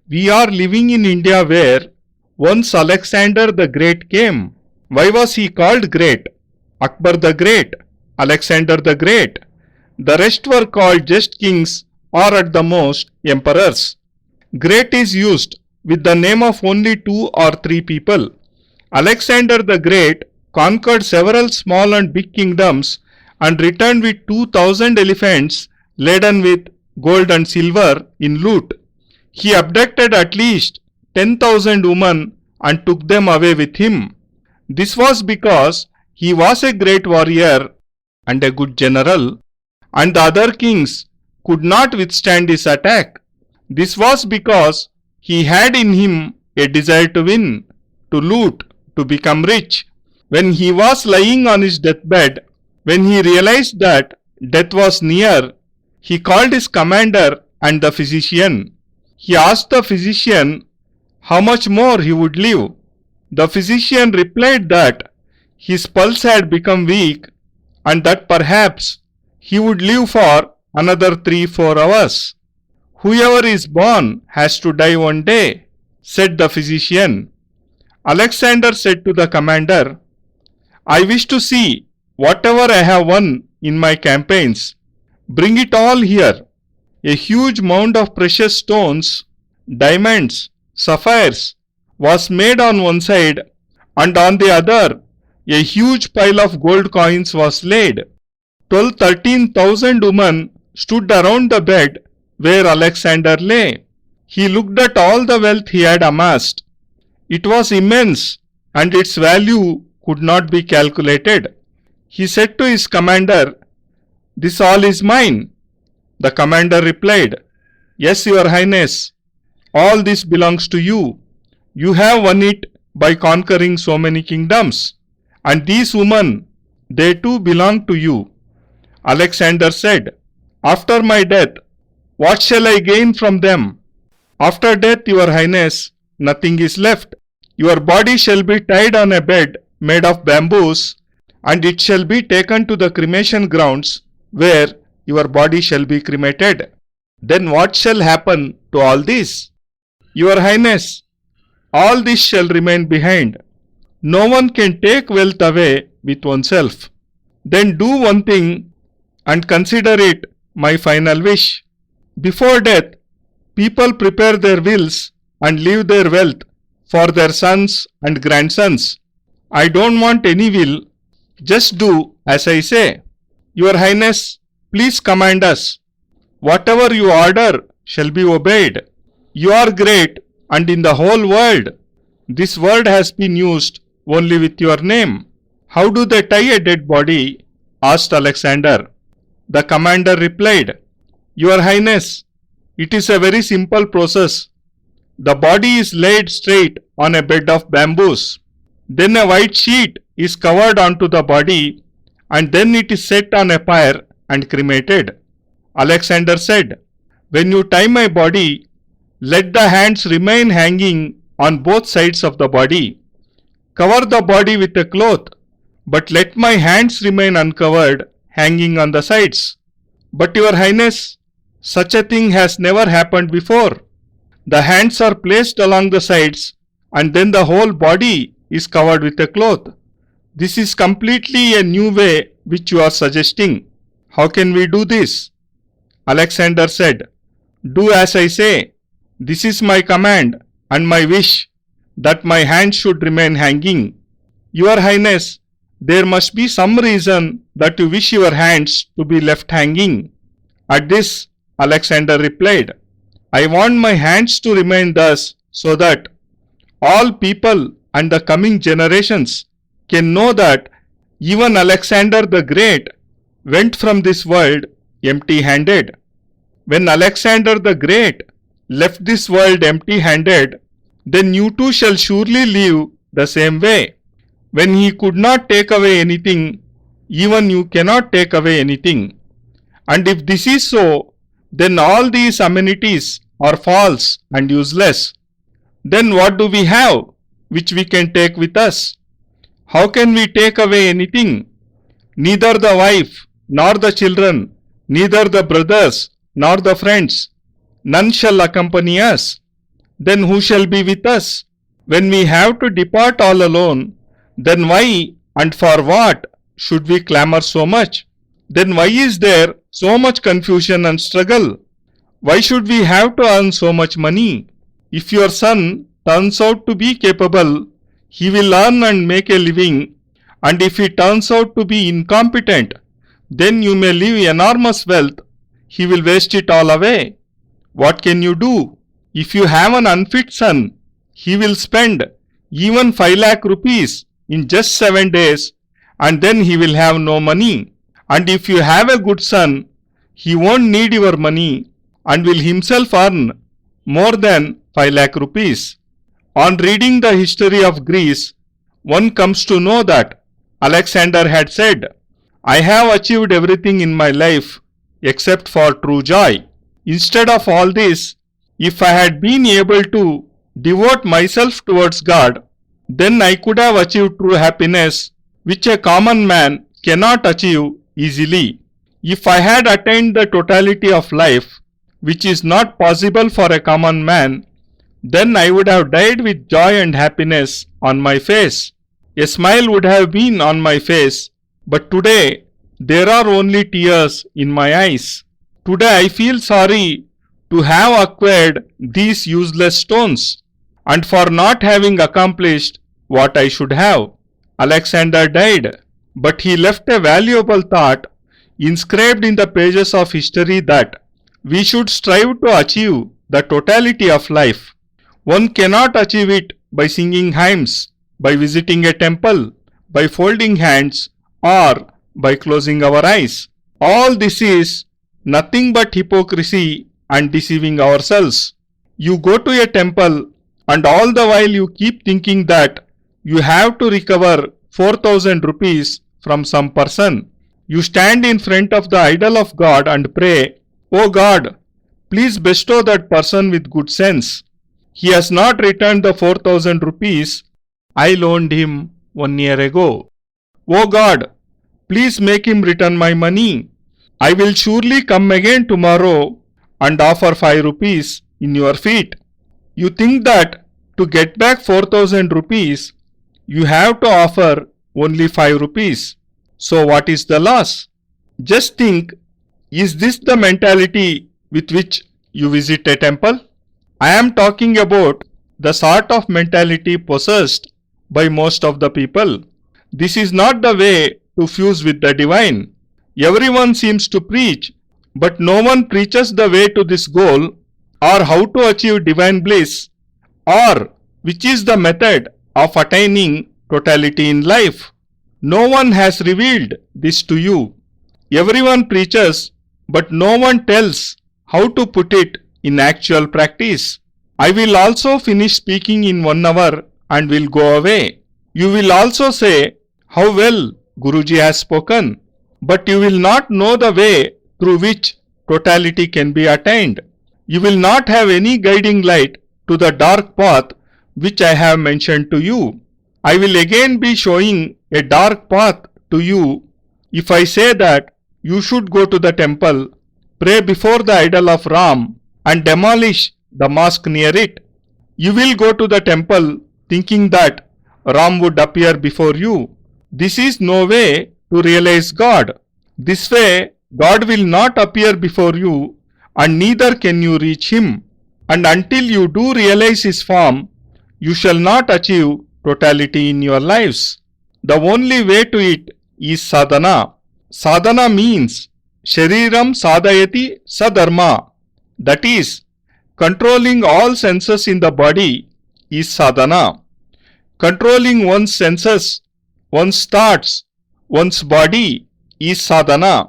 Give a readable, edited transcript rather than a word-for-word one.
We are living in India where once Alexander the Great came. Why was he called great? Akbar the Great, Alexander the Great. The rest were called just kings or at the most emperors. Great is used with the name of only 2 or 3 people. Alexander the Great conquered several small and big kingdoms and returned with 2,000 elephants laden with gold and silver in loot. He abducted at least 10,000 women and took them away with him. This was because he was a great warrior and a good general, and the other kings could not withstand his attack. This was because he had in him a desire to win, to loot, to become rich. When he was lying on his deathbed, when he realized that death was near, he called his commander and the physician. He asked the physician how much more he would live. The physician replied that his pulse had become weak and that perhaps he would live for another 3-4 hours. Whoever is born has to die one day, said the physician. Alexander said to the commander, I wish to see whatever I have won in my campaigns. Bring it all here. A huge mound of precious stones, diamonds, sapphires was made on one side, and on the other a huge pile of gold coins was laid. 12,000-13,000 women stood around the bed where Alexander lay. He looked at all the wealth he had amassed. It was immense, and its value could not be calculated. He said to his commander, This all is mine. The commander replied, Yes, Your Highness, all this belongs to you. You have won it by conquering so many kingdoms, and these women, they too belong to you. Alexander said, After my death, what shall I gain from them? After death, Your Highness, nothing is left. Your body shall be tied on a bed made of bamboos, and it shall be taken to the cremation grounds where your body shall be cremated. Then what shall happen to all this? Your Highness, all this shall remain behind. No one can take wealth away with oneself. Then do one thing and consider it my final wish. Before death, people prepare their wills and leave their wealth for their sons and grandsons. I don't want any will. Just do as I say. Your Highness, please command us. Whatever you order shall be obeyed. You are great, and in the whole world, this word has been used only with your name. How do they tie a dead body? Asked Alexander. The commander replied, Your Highness, it is a very simple process. The body is laid straight on a bed of bamboos. Then a white sheet is covered onto the body, and then it is set on a pyre and cremated. Alexander said, When you tie my body, let the hands remain hanging on both sides of the body. Cover the body with a cloth, but let my hands remain uncovered, hanging on the sides. But Your Highness, such a thing has never happened before. The hands are placed along the sides, and then the whole body is covered with a cloth. This is completely a new way which you are suggesting. How can we do this? Alexander said, Do as I say. This is my command and my wish, that my hands should remain hanging. Your Highness, there must be some reason that you wish your hands to be left hanging. At this, Alexander replied, I want my hands to remain thus so that all people and the coming generations can know that even Alexander the Great went from this world empty-handed. When Alexander the Great left this world empty-handed, then you too shall surely live the same way. When he could not take away anything, even you cannot take away anything. And if this is so, then all these amenities are false and useless. Then what do we have which we can take with us? How can we take away anything? Neither the wife, nor the children, neither the brothers, nor the friends, none shall accompany us. then who shall be with us? When we have to depart all alone, then why and for what should we clamor so much? Then why is there so much confusion and struggle? Why should we have to earn so much money? If your son turns out to be capable, he will earn and make a living, and if he turns out to be incompetent, then you may leave enormous wealth, he will waste it all away. What can you do? If you have an unfit son, he will spend even 5 lakh rupees in just 7 days, and then he will have no money. And if you have a good son, he won't need your money and will himself earn more than 5 lakh rupees. On reading the history of Greece, one comes to know that Alexander had said, I have achieved everything in my life except for true joy. Instead of all this, if I had been able to devote myself towards God, then I could have achieved true happiness, which a common man cannot achieve easily. If I had attained the totality of life, which is not possible for a common man, then I would have died with joy and happiness on my face. A smile would have been on my face, but today there are only tears in my eyes. Today I feel sorry to have acquired these useless stones and for not having accomplished what I should have. Alexander died, but he left a valuable thought inscribed in the pages of history that we should strive to achieve the totality of life. One cannot achieve it by singing hymns, by visiting a temple, by folding hands, or by closing our eyes. All this is nothing but hypocrisy and deceiving ourselves. You go to a temple and all the while you keep thinking that you have to recover 4,000 rupees from some person. You stand in front of the idol of God and pray, O God, please bestow that person with good sense. He has not returned the 4,000 rupees I loaned him 1 year ago. O God, please make him return my money. I will surely come again tomorrow and offer 5 rupees in your feet. You think that to get back 4,000 rupees, you have to offer only 5 rupees. So what is the loss? Just think, is this the mentality with which you visit a temple? I am talking about the sort of mentality possessed by most of the people. This is not the way to fuse with the divine. Everyone seems to preach, but no one preaches the way to this goal, or how to achieve divine bliss, or which is the method of attaining totality in life. No one has revealed this to you. Everyone preaches, but no one tells how to put it in actual practice. I will also finish speaking in 1 hour and will go away. You will also say, how well Guruji has spoken, but you will not know the way through which totality can be attained. You will not have any guiding light to the dark path which I have mentioned to you. I will again be showing a dark path to you if I say that you should go to the temple, pray before the idol of Ram and demolish the mosque near it. You will go to the temple thinking that Ram would appear before you. This is no way to realize God. This way, God will not appear before you and neither can you reach Him. And until you do realize His form, you shall not achieve totality in your lives. The only way to it is sadhana. Sadhana means shariram sadhayati sadharma. That is, controlling all senses in the body is sadhana. Controlling one's senses, one's thoughts, one's body is sadhana.